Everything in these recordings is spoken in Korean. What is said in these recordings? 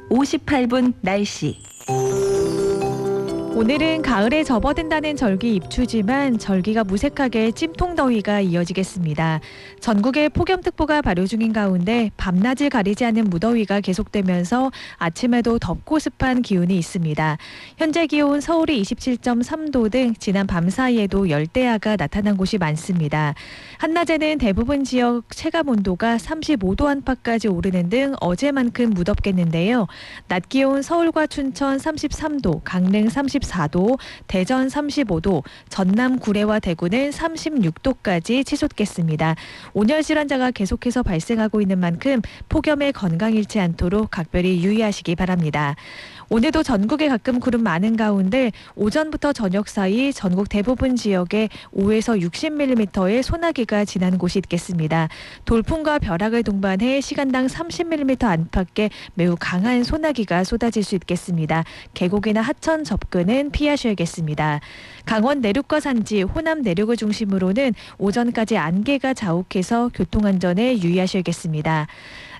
58분 날씨. 오늘은 가을에 접어든다는 절기 입추지만 절기가 무색하게 찜통더위가 이어지겠습니다. 전국에 폭염특보가 발효 중인 가운데 밤낮을 가리지 않는 무더위가 계속되면서 아침에도 덥고 습한 기온이 있습니다. 현재 기온 서울이 27.3도 등 지난 밤 사이에도 열대야가 나타난 곳이 많습니다. 한낮에는 대부분 지역 체감온도가 35도 안팎까지 오르는 등 어제만큼 무덥겠는데요. 낮 기온 서울과 춘천 33도, 강릉 34도, 대전 35도, 전남 구례와 대구는 36도까지 치솟겠습니다. 온열 질환자가 계속해서 발생하고 있는 만큼 폭염에 건강 잃지 않도록 각별히 유의하시기 바랍니다. 오늘도 전국에 가끔 구름 많은 가운데 오전부터 저녁 사이 전국 대부분 지역에 5에서 60mm의 소나기가 지난 곳이 있겠습니다. 돌풍과 벼락을 동반해 시간당 30mm 안팎의 매우 강한 소나기가 쏟아질 수 있겠습니다. 계곡이나 하천 접근은 피하셔야겠습니다. 강원 내륙과 산지, 호남 내륙을 중심으로는 오전까지 안개가 자욱해서 교통안전에 유의하셔야겠습니다.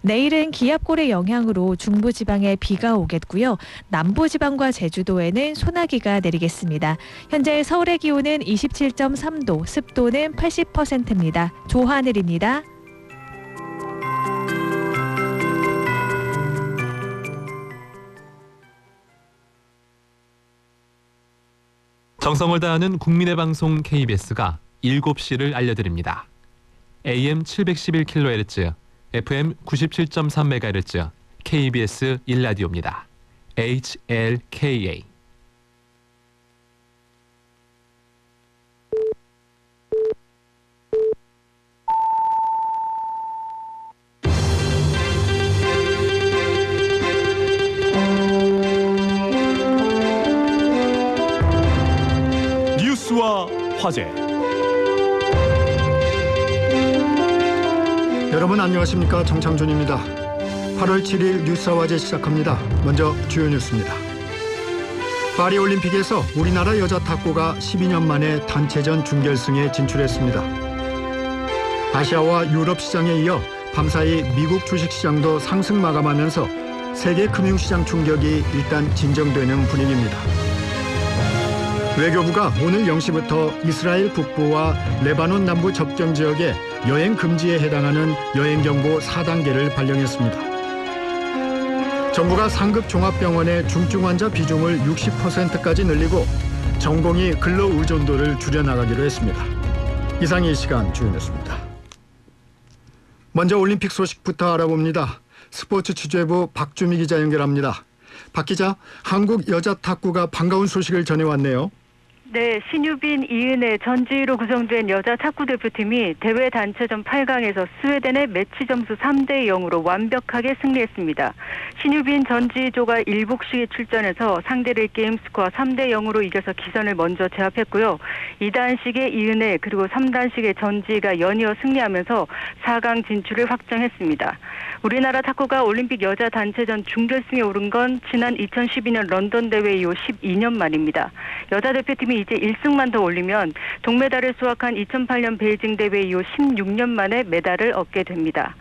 내일은 기압골의 영향으로 중부지방에 비가 오겠고요. 남부지방과 제주도에는 소나기가 내리겠습니다. 현재 서울의 기온은 27.3도, 습도는 80%입니다. 조하늘입니다. 정성을 다하는 국민의 방송 KBS가 7시를 알려드립니다. AM 711kHz, FM 97.3MHz, KBS 1라디오입니다. HLKA. 뉴스와 화제. 여러분 안녕하십니까, 정창준입니다. 8월 7일 뉴스와 화제 시작합니다. 먼저 주요 뉴스입니다. 파리올림픽에서 우리나라 여자 탁구가 12년 만에 단체전 준결승에 진출했습니다. 아시아와 유럽 시장에 이어 밤사이 미국 주식시장도 상승 마감하면서 세계 금융시장 충격이 일단 진정되는 분위기입니다. 외교부가 오늘 0시부터 이스라엘 북부와 레바논 남부 접경 지역에 여행 금지에 해당하는 여행경보 4단계를 발령했습니다. 정부가 상급 종합병원의 중증 환자 비중을 60%까지 늘리고 전공의 근로 의존도를 줄여나가기로 했습니다. 이상 이 시간 주요 뉴스입니다. 먼저 올림픽 소식부터 알아봅니다. 스포츠 취재부 박주미 기자 연결합니다. 박 기자, 한국 여자 탁구가 반가운 소식을 전해왔네요. 네, 신유빈, 이은혜, 전지희로 구성된 여자 탁구 대표팀이 대회 단체전 8강에서 스웨덴의 매치 점수 3대 0으로 완벽하게 승리했습니다. 신유빈, 전지희조가 일복식에 출전해서 상대를 게임 스코어 3대 0으로 이겨서 기선을 먼저 제압했고요. 2단식의 이은혜 그리고 3단식의 전지희가 연이어 승리하면서 4강 진출을 확정했습니다. 우리나라 탁구가 올림픽 여자 단체전 준결승에 오른 건 지난 2012년 런던 대회 이후 12년 만입니다. 여자 대표팀이 이제 1승만 더 올리면 동메달을 수확한 2008년 베이징 대회 이후 16년 만에 메달을 얻게 됩니다.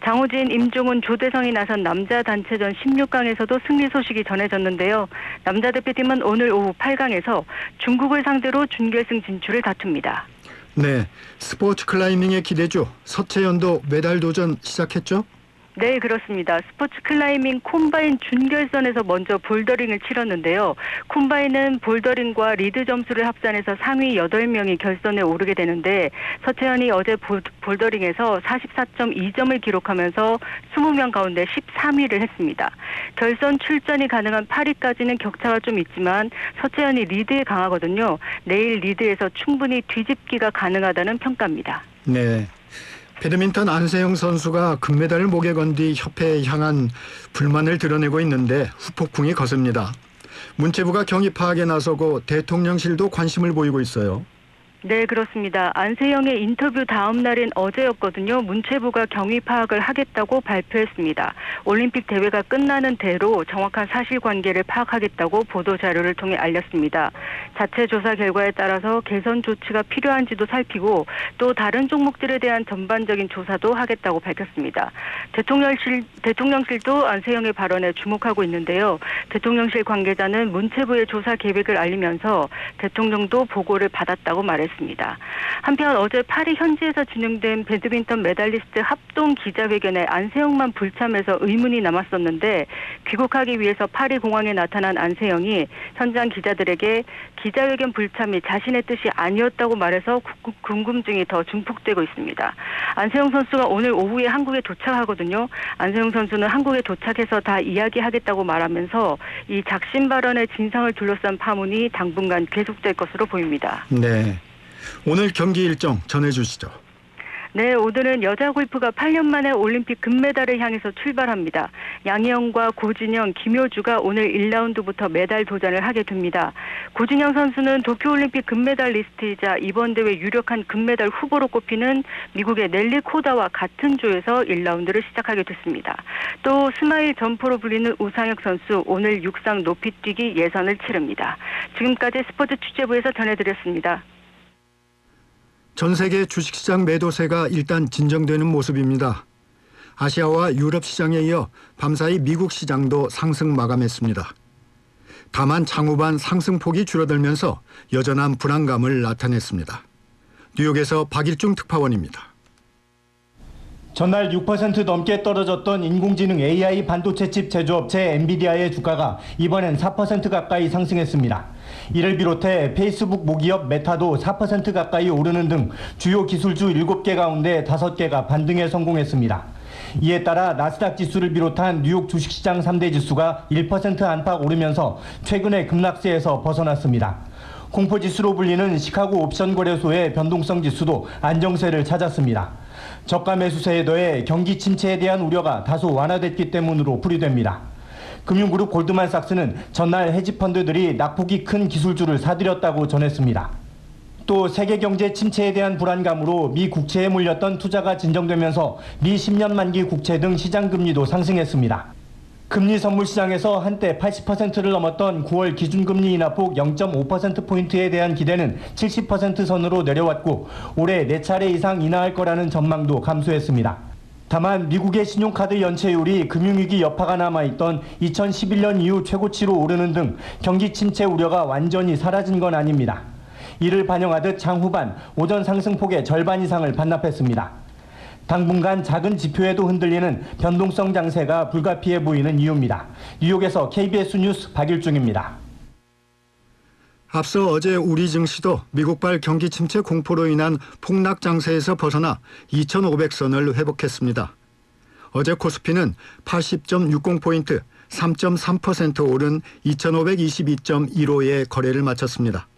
장호진, 임종훈, 조대성이 나선 남자 단체전 16강에서도 승리 소식이 전해졌는데요. 남자 대표팀은 오늘 오후 8강에서 중국을 상대로 준결승 진출을 다툽니다. 네, 스포츠 클라이밍의 기대주 서채연도 메달 도전 시작했죠? 네, 그렇습니다. 스포츠 클라이밍 콤바인 준결선에서 먼저 볼더링을 치렀는데요. 콤바인은 볼더링과 리드 점수를 합산해서 상위 8명이 결선에 오르게 되는데 서채연이 어제 볼더링에서 44.2점을 기록하면서 20명 가운데 13위를 했습니다. 결선 출전이 가능한 8위까지는 격차가 좀 있지만 서채연이 리드에 강하거든요. 내일 리드에서 충분히 뒤집기가 가능하다는 평가입니다. 네. 배드민턴 안세영 선수가 금메달을 목에 건 뒤 협회에 향한 불만을 드러내고 있는데 후폭풍이 거셉니다. 문체부가 경위 파악에 나서고 대통령실도 관심을 보이고 있어요. 네, 그렇습니다. 안세영의 인터뷰 다음 날인 어제였거든요. 문체부가 경위 파악을 하겠다고 발표했습니다. 올림픽 대회가 끝나는 대로 정확한 사실관계를 파악하겠다고 보도자료를 통해 알렸습니다. 자체 조사 결과에 따라서 개선 조치가 필요한지도 살피고 또 다른 종목들에 대한 전반적인 조사도 하겠다고 밝혔습니다. 대통령실도 안세영의 발언에 주목하고 있는데요. 대통령실 관계자는 문체부의 조사 계획을 알리면서 대통령도 보고를 받았다고 말했습니다. 한편 어제 파리 현지에서 진행된 배드민턴 메달리스트 합동 기자회견에 안세영만 불참해서 의문이 남았었는데 귀국하기 위해서 파리 공항에 나타난 안세영이 현장 기자들에게 기자회견 불참이 자신의 뜻이 아니었다고 말해서 궁금증이 더 증폭되고 있습니다. 안세영 선수가 오늘 오후에 한국에 도착하거든요. 안세영 선수는 한국에 도착해서 다 이야기하겠다고 말하면서 이 작심 발언의 진상을 둘러싼 파문이 당분간 계속될 것으로 보입니다. 네. 오늘 경기 일정 전해주시죠. 네, 오늘은 여자 골프가 8년 만에 올림픽 금메달을 향해서 출발합니다. 양희영과 고진영, 김효주가 오늘 1라운드부터 메달 도전을 하게 됩니다. 고진영 선수는 도쿄올림픽 금메달리스트이자 이번 대회 유력한 금메달 후보로 꼽히는 미국의 넬리 코다와 같은 조에서 1라운드를 시작하게 됐습니다. 또 스마일 점퍼로 불리는 우상혁 선수 오늘 육상 높이뛰기 예선을 치릅니다. 지금까지 스포츠 취재부에서 전해드렸습니다. 전 세계 주식시장 매도세가 일단 진정되는 모습입니다. 아시아와 유럽 시장에 이어 밤사이 미국 시장도 상승 마감했습니다. 다만 장후반 상승폭이 줄어들면서 여전한 불안감을 나타냈습니다. 뉴욕에서 박일중 특파원입니다. 전날 6% 넘게 떨어졌던 인공지능 AI 반도체 칩 제조업체 엔비디아의 주가가 이번엔 4% 가까이 상승했습니다. 이를 비롯해 페이스북 모기업 메타도 4% 가까이 오르는 등 주요 기술주 7개 가운데 5개가 반등에 성공했습니다. 이에 따라 나스닥 지수를 비롯한 뉴욕 주식시장 3대 지수가 1% 안팎 오르면서 최근의 급락세에서 벗어났습니다. 공포지수로 불리는 시카고 옵션 거래소의 변동성 지수도 안정세를 찾았습니다. 저가 매수세에 더해 경기 침체에 대한 우려가 다소 완화됐기 때문으로 풀이됩니다. 금융그룹 골드만삭스는 전날 헤지펀드들이 낙폭이 큰 기술주를 사들였다고 전했습니다. 또 세계 경제 침체에 대한 불안감으로 미 국채에 몰렸던 투자가 진정되면서 미 10년 만기 국채 등 시장 금리도 상승했습니다. 금리 선물 시장에서 한때 80%를 넘었던 9월 기준금리 인하폭 0.5%포인트에 대한 기대는 70% 선으로 내려왔고 올해 4차례 이상 인하할 거라는 전망도 감소했습니다. 다만 미국의 신용카드 연체율이 금융위기 여파가 남아있던 2011년 이후 최고치로 오르는 등 경기 침체 우려가 완전히 사라진 건 아닙니다. 이를 반영하듯 장후반 오전 상승폭의 절반 이상을 반납했습니다. 당분간 작은 지표에도 흔들리는 변동성 장세가 불가피해 보이는 이유입니다. 뉴욕에서 KBS 뉴스 박일중입니다. 앞서 어제 우리 증시도 미국발 경기 침체 공포로 인한 폭락 장세에서 벗어나 2,500선을 회복했습니다. 어제 코스피는 80.60포인트, 3.3% 오른 2,522.15에 거래를 마쳤습니다.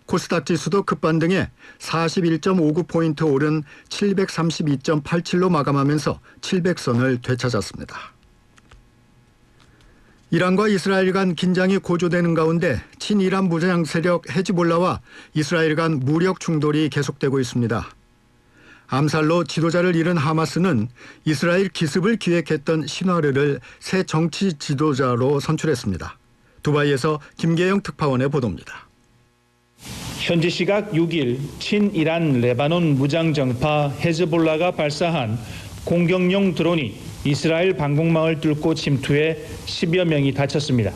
코스닥 지수도 급반등해 41.59포인트 오른 732.87로 마감하면서 700선을 되찾았습니다. 이란과 이스라엘 간 긴장이 고조되는 가운데 친이란 무장 세력 헤즈볼라와 이스라엘 간 무력 충돌이 계속되고 있습니다. 암살로 지도자를 잃은 하마스는 이스라엘 기습을 기획했던 시나르를 새 정치 지도자로 선출했습니다. 두바이에서 김계영 특파원의 보도입니다. 현지 시각 6일 친이란 레바논 무장정파 헤즈볼라가 발사한 공격용 드론이 이스라엘 방공망을 뚫고 침투해 10여 명이 다쳤습니다.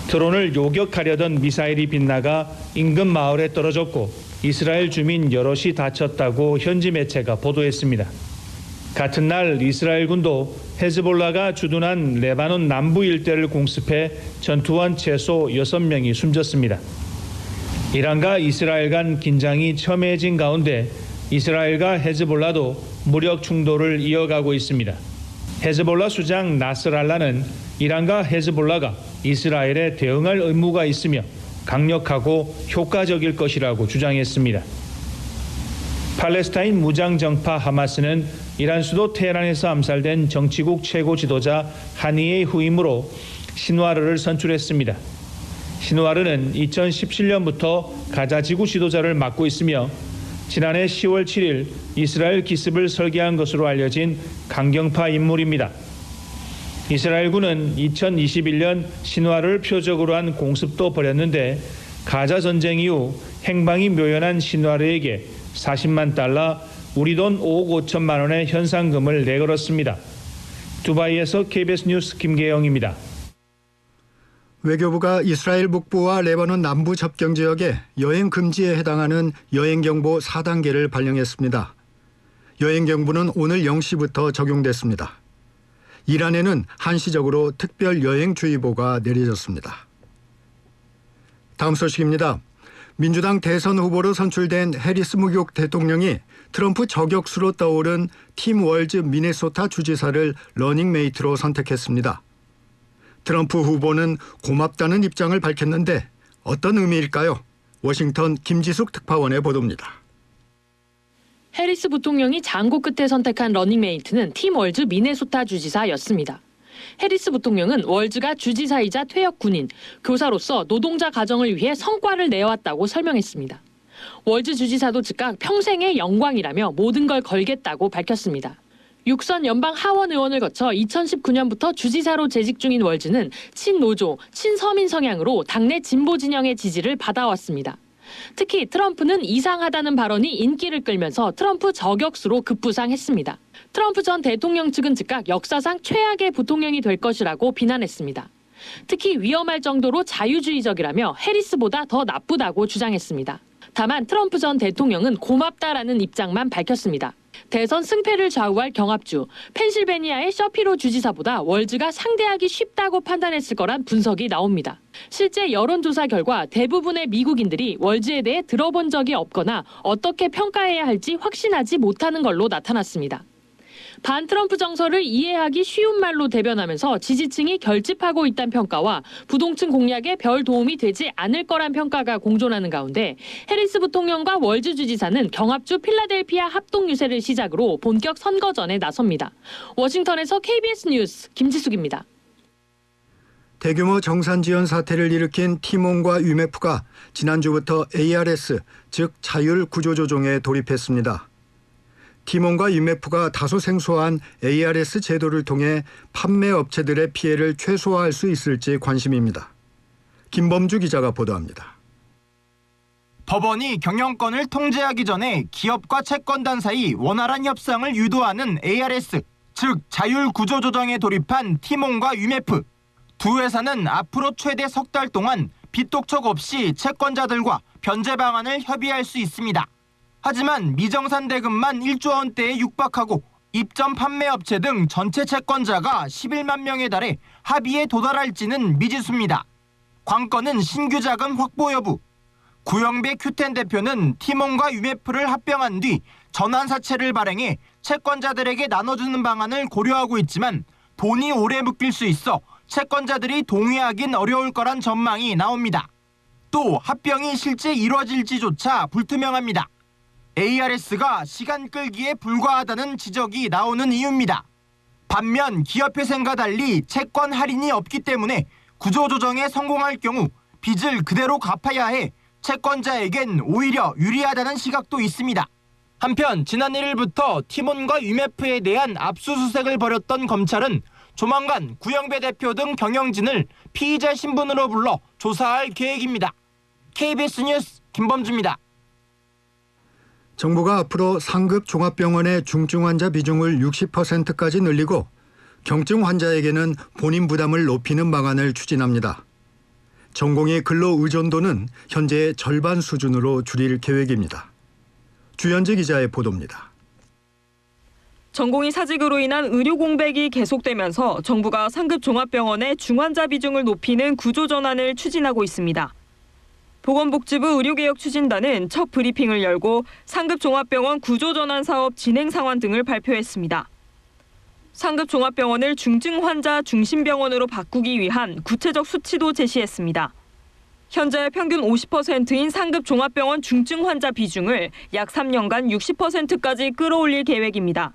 드론을 요격하려던 미사일이 빗나가 인근 마을에 떨어졌고 이스라엘 주민 여럿이 다쳤다고 현지 매체가 보도했습니다. 같은 날 이스라엘군도 헤즈볼라가 주둔한 레바논 남부 일대를 공습해 전투원 최소 6명이 숨졌습니다. 이란과 이스라엘 간 긴장이 첨예해진 가운데 이스라엘과 헤즈볼라도 무력 충돌을 이어가고 있습니다. 헤즈볼라 수장 나스랄라는 이란과 헤즈볼라가 이스라엘에 대응할 의무가 있으며 강력하고 효과적일 것이라고 주장했습니다. 팔레스타인 무장정파 하마스는 이란 수도 테헤란에서 암살된 정치국 최고 지도자 하니의 후임으로 시나르를 선출했습니다. 시누아르는 2017년부터 가자 지구 지도자를 맡고 있으며 지난해 10월 7일 이스라엘 기습을 설계한 것으로 알려진 강경파 인물입니다. 이스라엘군은 2021년 시누아르를 표적으로 한 공습도 벌였는데 가자 전쟁 이후 행방이 묘연한 시누아르에게 40만 달러, 우리 돈 5억 5천만 원의 현상금을 내걸었습니다. 두바이에서 KBS 뉴스 김계영입니다. 외교부가 이스라엘 북부와 레바논 남부 접경 지역에 여행 금지에 해당하는 여행경보 4단계를 발령했습니다. 여행경보는 오늘 0시부터 적용됐습니다. 이란에는 한시적으로 특별 여행주의보가 내려졌습니다. 다음 소식입니다. 민주당 대선 후보로 선출된 해리스 무국 대통령이 트럼프 저격수로 떠오른 팀 월즈 미네소타 주지사를 러닝메이트로 선택했습니다. 트럼프 후보는 고맙다는 입장을 밝혔는데 어떤 의미일까요? 워싱턴 김지숙 특파원의 보도입니다. 해리스 부통령이 장고 끝에 선택한 러닝메이트는 팀 월즈 미네소타 주지사였습니다. 해리스 부통령은 월즈가 주지사이자 퇴역 군인, 교사로서 노동자 가정을 위해 성과를 내왔다고 설명했습니다. 월즈 주지사도 즉각 평생의 영광이라며 모든 걸 걸겠다고 밝혔습니다. 6선 연방 하원 의원을 거쳐 2019년부터 주지사로 재직 중인 월즈는 친노조, 친서민 성향으로 당내 진보 진영의 지지를 받아왔습니다. 특히 트럼프는 이상하다는 발언이 인기를 끌면서 트럼프 저격수로 급부상했습니다. 트럼프 전 대통령 측은 즉각 역사상 최악의 부통령이 될 것이라고 비난했습니다. 특히 위험할 정도로 자유주의적이라며 해리스보다 더 나쁘다고 주장했습니다. 다만 트럼프 전 대통령은 고맙다라는 입장만 밝혔습니다. 대선 승패를 좌우할 경합주, 펜실베니아의 셔피로 주지사보다 월즈가 상대하기 쉽다고 판단했을 거란 분석이 나옵니다. 실제 여론조사 결과 대부분의 미국인들이 월즈에 대해 들어본 적이 없거나 어떻게 평가해야 할지 확신하지 못하는 걸로 나타났습니다. 반 트럼프 정서를 이해하기 쉬운 말로 대변하면서 지지층이 결집하고 있다는 평가와 부동층 공략에 별 도움이 되지 않을 거란 평가가 공존하는 가운데 해리스 부통령과 월즈 주지사는 경합주 필라델피아 합동 유세를 시작으로 본격 선거전에 나섭니다. 워싱턴에서 KBS 뉴스 김지숙입니다. 대규모 정산 지연 사태를 일으킨 티몬과 UMF가 지난주부터 ARS, 즉 자율 구조조정에 돌입했습니다. 티몬과 UMF가 다소 생소한 ARS 제도를 통해 판매 업체들의 피해를 최소화할 수 있을지 관심입니다. 김범주 기자가 보도합니다. 법원이 경영권을 통제하기 전에 기업과 채권단 사이 원활한 협상을 유도하는 ARS, 즉 자율 구조조정에 돌입한 티몬과 UMF. 두 회사는 앞으로 최대 석 달 동안 빚독촉 없이 채권자들과 변제 방안을 협의할 수 있습니다. 하지만 미정산 대금만 1조 원대에 육박하고 입점 판매업체 등 전체 채권자가 11만 명에 달해 합의에 도달할지는 미지수입니다. 관건은 신규 자금 확보 여부. 구영배 큐텐 대표는 티몬과 UMF를 합병한 뒤 전환사채를 발행해 채권자들에게 나눠주는 방안을 고려하고 있지만 돈이 오래 묶일 수 있어 채권자들이 동의하긴 어려울 거란 전망이 나옵니다. 또 합병이 실제 이루어질지조차 불투명합니다. ARS가 시간 끌기에 불과하다는 지적이 나오는 이유입니다. 반면 기업회생과 달리 채권 할인이 없기 때문에 구조조정에 성공할 경우 빚을 그대로 갚아야 해 채권자에겐 오히려 유리하다는 시각도 있습니다. 한편 지난 1일부터 티몬과 UMF에 대한 압수수색을 벌였던 검찰은 조만간 구영배 대표 등 경영진을 피의자 신분으로 불러 조사할 계획입니다. KBS 뉴스 김범주입니다. 정부가 앞으로 상급 종합병원의 중증 환자 비중을 60%까지 늘리고 경증 환자에게는 본인 부담을 높이는 방안을 추진합니다. 전공의 근로 의존도는 현재의 절반 수준으로 줄일 계획입니다. 주현재 기자의 보도입니다. 전공의 사직으로 인한 의료 공백이 계속되면서 정부가 상급 종합병원의 중환자 비중을 높이는 구조 전환을 추진하고 있습니다. 보건복지부 의료개혁추진단은 첫 브리핑을 열고 상급 종합병원 구조 전환 사업 진행 상황 등을 발표했습니다. 상급 종합병원을 중증 환자 중심 병원으로 바꾸기 위한 구체적 수치도 제시했습니다. 현재 평균 50%인 상급 종합병원 중증 환자 비중을 약 3년간 60%까지 끌어올릴 계획입니다.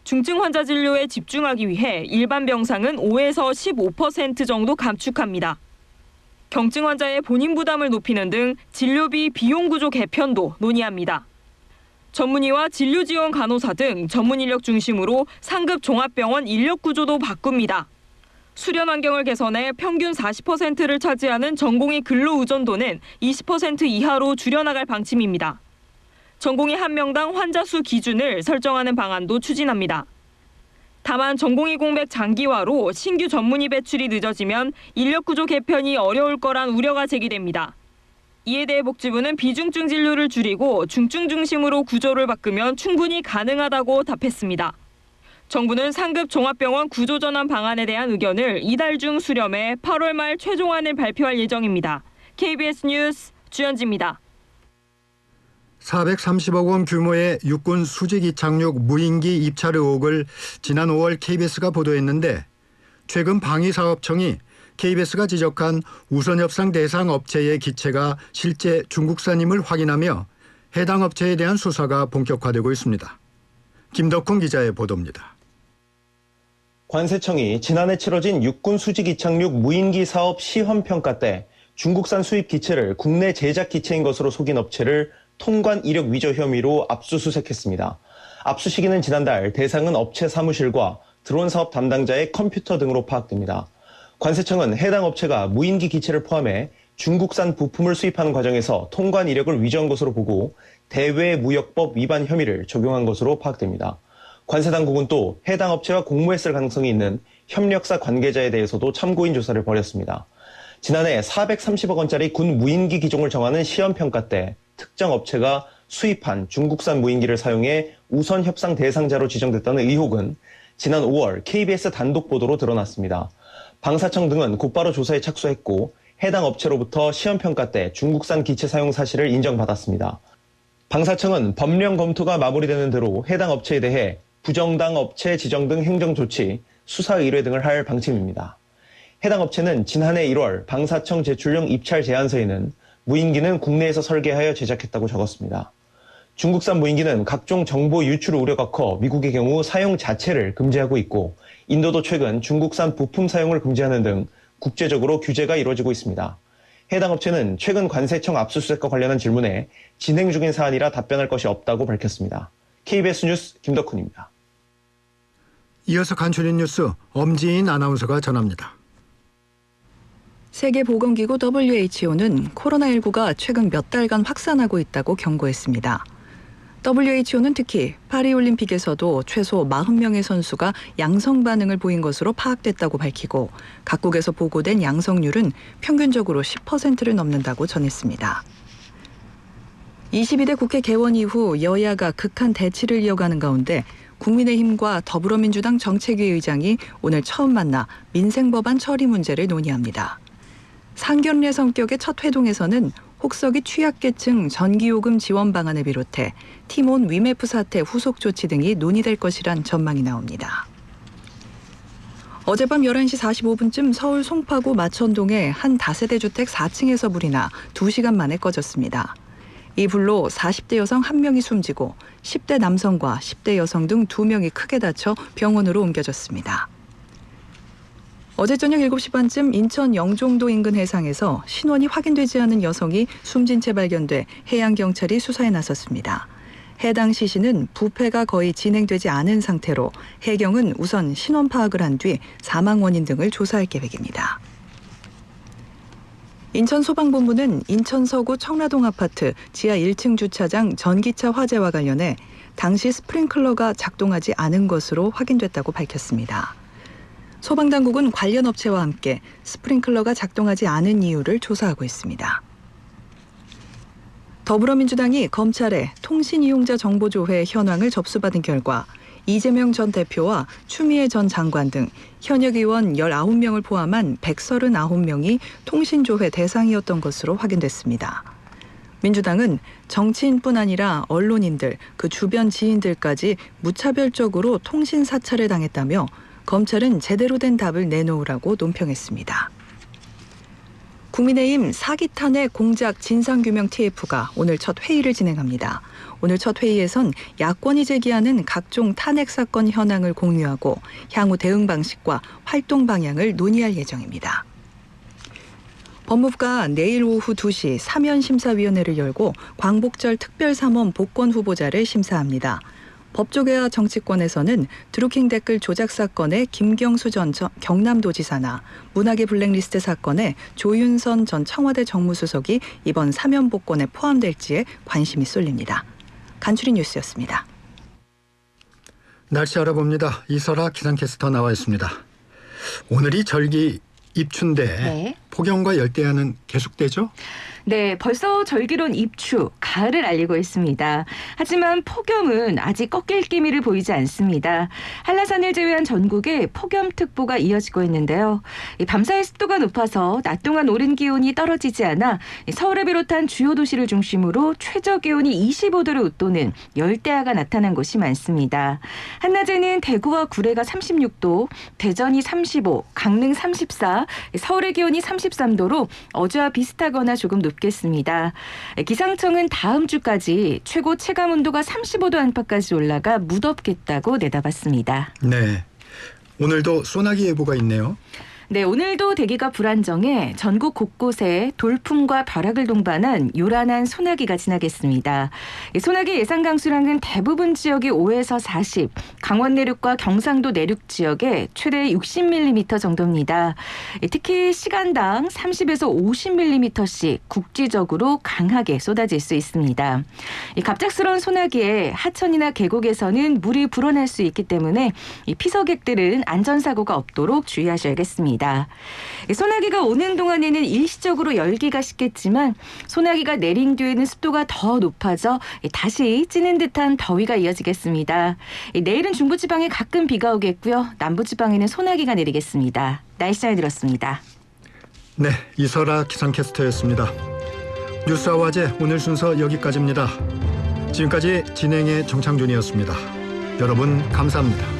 중증 환자 진료에 집중하기 위해 일반 병상은 5에서 15% 정도 감축합니다. 경증 환자의 본인 부담을 높이는 등 진료비 비용 구조 개편도 논의합니다. 전문의와 진료 지원 간호사 등 전문 인력 중심으로 상급 종합병원 인력 구조도 바꿉니다. 수련 환경을 개선해 평균 40%를 차지하는 전공의 근로 의존도는 20% 이하로 줄여나갈 방침입니다. 전공의 한 명당 환자 수 기준을 설정하는 방안도 추진합니다. 다만 전공의 공백 장기화로 신규 전문의 배출이 늦어지면 인력 구조 개편이 어려울 거란 우려가 제기됩니다. 이에 대해 복지부는 비중증 진료를 줄이고 중증 중심으로 구조를 바꾸면 충분히 가능하다고 답했습니다. 정부는 상급 종합병원 구조 전환 방안에 대한 의견을 이달 중 수렴해 8월 말 최종안을 발표할 예정입니다. KBS 뉴스 주연지입니다. 430억 원 규모의 육군 수직 이착륙 무인기 입찰 의혹을 지난 5월 KBS가 보도했는데 최근 방위사업청이 KBS가 지적한 우선협상 대상 업체의 기체가 실제 중국산임을 확인하며 해당 업체에 대한 수사가 본격화되고 있습니다. 김덕훈 기자의 보도입니다. 관세청이 지난해 치러진 육군 수직 이착륙 무인기 사업 시험평가 때 중국산 수입 기체를 국내 제작 기체인 것으로 속인 업체를 통관 이력 위조 혐의로 압수수색했습니다. 압수 시기는 지난달, 대상은 업체 사무실과 드론 사업 담당자의 컴퓨터 등으로 파악됩니다. 관세청은 해당 업체가 무인기 기체를 포함해 중국산 부품을 수입하는 과정에서 통관 이력을 위조한 것으로 보고 대외무역법 위반 혐의를 적용한 것으로 파악됩니다. 관세당국은 또 해당 업체와 공모했을 가능성이 있는 협력사 관계자에 대해서도 참고인 조사를 벌였습니다. 지난해 430억 원짜리 군 무인기 기종을 정하는 시험평가 때 특정 업체가 수입한 중국산 무인기를 사용해 우선 협상 대상자로 지정됐다는 의혹은 지난 5월 KBS 단독 보도로 드러났습니다. 방사청 등은 곧바로 조사에 착수했고 해당 업체로부터 시험평가 때 중국산 기체 사용 사실을 인정받았습니다. 방사청은 법령 검토가 마무리되는 대로 해당 업체에 대해 부정당 업체 지정 등 행정조치, 수사 의뢰 등을 할 방침입니다. 해당 업체는 지난해 1월 방사청 제출용 입찰 제안서에는 무인기는 국내에서 설계하여 제작했다고 적었습니다. 중국산 무인기는 각종 정보 유출 우려가 커 미국의 경우 사용 자체를 금지하고 있고 인도도 최근 중국산 부품 사용을 금지하는 등 국제적으로 규제가 이루어지고 있습니다. 해당 업체는 최근 관세청 압수수색과 관련한 질문에 진행 중인 사안이라 답변할 것이 없다고 밝혔습니다. KBS 뉴스 김덕훈입니다. 이어서 간추린 뉴스 엄지인 아나운서가 전합니다. 세계보건기구 WHO는 코로나19가 최근 몇 달간 확산하고 있다고 경고했습니다. WHO는 특히 파리올림픽에서도 최소 40명의 선수가 양성 반응을 보인 것으로 파악됐다고 밝히고 각국에서 보고된 양성률은 평균적으로 10%를 넘는다고 전했습니다. 22대 국회 개원 이후 여야가 극한 대치를 이어가는 가운데 국민의힘과 더불어민주당 정책위 의장이 오늘 처음 만나 민생법안 처리 문제를 논의합니다. 상견례 성격의 첫 회동에서는 혹서기 취약계층 전기요금 지원 방안을 비롯해 티몬 위메프 사태 후속 조치 등이 논의될 것이란 전망이 나옵니다. 어젯밤 11시 45분쯤 서울 송파구 마천동의 한 다세대 주택 4층에서 불이 나 2시간 만에 꺼졌습니다. 이 불로 40대 여성 1명이 숨지고 10대 남성과 10대 여성 등 2명이 크게 다쳐 병원으로 옮겨졌습니다. 어제 저녁 7시 반쯤 인천 영종도 인근 해상에서 신원이 확인되지 않은 여성이 숨진 채 발견돼 해양경찰이 수사에 나섰습니다. 해당 시신은 부패가 거의 진행되지 않은 상태로 해경은 우선 신원 파악을 한 뒤 사망 원인 등을 조사할 계획입니다. 인천소방본부는 인천 서구 청라동 아파트 지하 1층 주차장 전기차 화재와 관련해 당시 스프링클러가 작동하지 않은 것으로 확인됐다고 밝혔습니다. 소방당국은 관련 업체와 함께 스프링클러가 작동하지 않은 이유를 조사하고 있습니다. 더불어민주당이 검찰에 통신이용자 정보조회 현황을 접수받은 결과 이재명 전 대표와 추미애 전 장관 등 현역 의원 19명을 포함한 139명이 통신조회 대상이었던 것으로 확인됐습니다. 민주당은 정치인뿐 아니라 언론인들, 그 주변 지인들까지 무차별적으로 통신 사찰을 당했다며 검찰은 제대로 된 답을 내놓으라고 논평했습니다. 국민의힘 사기 탄핵 공작 진상규명 TF가 오늘 첫 회의를 진행합니다. 오늘 첫 회의에선 야권이 제기하는 각종 탄핵 사건 현황을 공유하고 향후 대응 방식과 활동 방향을 논의할 예정입니다. 법무부가 내일 오후 2시 사면심사위원회를 열고 광복절 특별삼원 복권 후보자를 심사합니다. 법조계와 정치권에서는 드루킹 댓글 조작 사건의 김경수 전 경남도지사나 문화계 블랙리스트 사건의 조윤선 전 청와대 정무수석이 이번 사면 복권에 포함될지에 관심이 쏠립니다. 간추린 뉴스였습니다. 날씨 알아봅니다. 이설아 기상캐스터 나와 있습니다. 오늘이 절기 입추인데 네. 폭염과 열대야는 계속되죠? 네, 벌써 절기론 입추, 가을을 알리고 있습니다. 하지만 폭염은 아직 꺾일 기미를 보이지 않습니다. 한라산을 제외한 전국에 폭염특보가 이어지고 있는데요. 밤사이 습도가 높아서 낮 동안 오른 기온이 떨어지지 않아 서울을 비롯한 주요 도시를 중심으로 최저 기온이 25도를 웃도는 열대야가 나타난 곳이 많습니다. 한낮에는 대구와 구례가 36도, 대전이 35, 강릉 34, 서울의 기온이 33도로 어제와 비슷하거나 조금 높겠습니다. 기상청은 다음 주까지 최고 체감 온도가 35도 안팎까지 올라가 무덥겠다고 내다봤습니다. 네, 오늘도 소나기 예보가 있네요. 네, 오늘도 대기가 불안정해 전국 곳곳에 돌풍과 벼락을 동반한 요란한 소나기가 지나겠습니다. 소나기 예상 강수량은 대부분 지역이 5에서 40, 강원 내륙과 경상도 내륙 지역에 최대 60mm 정도입니다. 특히 시간당 30에서 50mm씩 국지적으로 강하게 쏟아질 수 있습니다. 갑작스러운 소나기에 하천이나 계곡에서는 물이 불어날 수 있기 때문에 피서객들은 안전사고가 없도록 주의하셔야겠습니다. 소나기가 오는 동안에는 일시적으로 열기가 식겠지만 소나기가 내린 뒤에는 습도가 더 높아져 다시 찌는 듯한 더위가 이어지겠습니다. 내일은 중부지방에 가끔 비가 오겠고요. 남부지방에는 소나기가 내리겠습니다. 날씨 알려드렸습니다. 네, 이설아 기상캐스터였습니다. 뉴스아와제 오늘 순서 여기까지입니다. 지금까지 진행의 정창준이었습니다. 여러분 감사합니다.